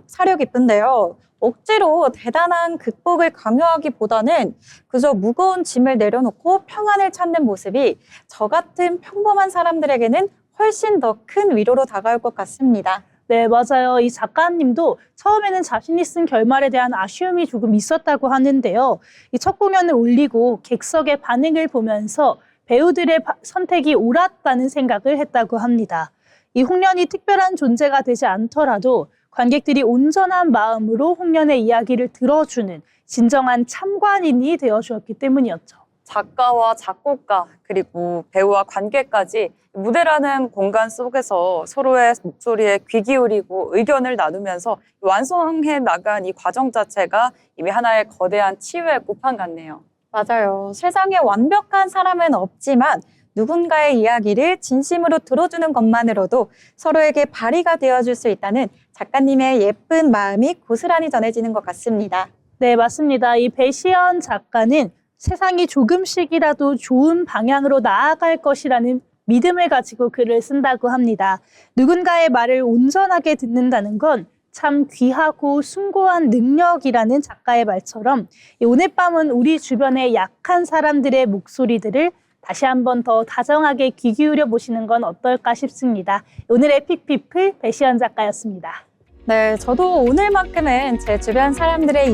사려 깊은데요. 억지로 대단한 극복을 강요하기보다는 그저 무거운 짐을 내려놓고 평안을 찾는 모습이 저 같은 평범한 사람들에게는 훨씬 더 큰 위로로 다가올 것 같습니다. 네, 맞아요. 이 작가님도 처음에는 자신이 쓴 결말에 대한 아쉬움이 조금 있었다고 하는데요. 이 첫 공연을 올리고 객석의 반응을 보면서 배우들의 선택이 옳았다는 생각을 했다고 합니다. 이 홍련이 특별한 존재가 되지 않더라도 관객들이 온전한 마음으로 홍련의 이야기를 들어주는 진정한 참관인이 되어주었기 때문이었죠. 작가와 작곡가 그리고 배우와 관객까지 무대라는 공간 속에서 서로의 목소리에 귀 기울이고 의견을 나누면서 완성해 나간 이 과정 자체가 이미 하나의 거대한 치유의 고판 같네요. 맞아요. 세상에 완벽한 사람은 없지만 누군가의 이야기를 진심으로 들어주는 것만으로도 서로에게 발휘가 되어줄 수 있다는 작가님의 예쁜 마음이 고스란히 전해지는 것 같습니다. 네, 맞습니다. 이 배시연 작가는 세상이 조금씩이라도 좋은 방향으로 나아갈 것이라는 믿음을 가지고 글을 쓴다고 합니다. 누군가의 말을 온전하게 듣는다는 건 참 귀하고 숭고한 능력이라는 작가의 말처럼 오늘 밤은 우리 주변의 약한 사람들의 목소리들을 다시 한번 더 다정하게 귀 기울여 보시는 건 어떨까 싶습니다. 오늘의 픽피플 배시연 작가였습니다. 네, 저도 오늘만큼은 제 주변 사람들의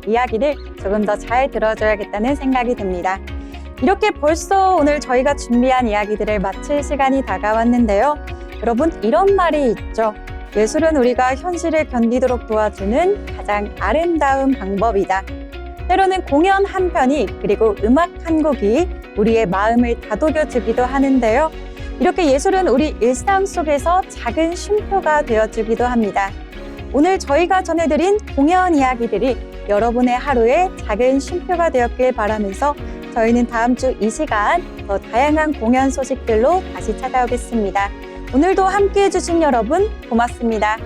이야기를 조금 더 잘 들어줘야겠다는 생각이 듭니다. 이렇게 벌써 오늘 저희가 준비한 이야기들을 마칠 시간이 다가왔는데요. 여러분, 이런 말이 있죠. 예술은 우리가 현실을 견디도록 도와주는 가장 아름다운 방법이다. 때로는 공연 한 편이 그리고 음악 한 곡이 우리의 마음을 다독여주기도 하는데요. 이렇게 예술은 우리 일상 속에서 작은 쉼표가 되어주기도 합니다. 오늘 저희가 전해드린 공연 이야기들이 여러분의 하루에 작은 쉼표가 되었길 바라면서 저희는 다음 주 이 시간 더 다양한 공연 소식들로 다시 찾아오겠습니다. 오늘도 함께해 주신 여러분 고맙습니다.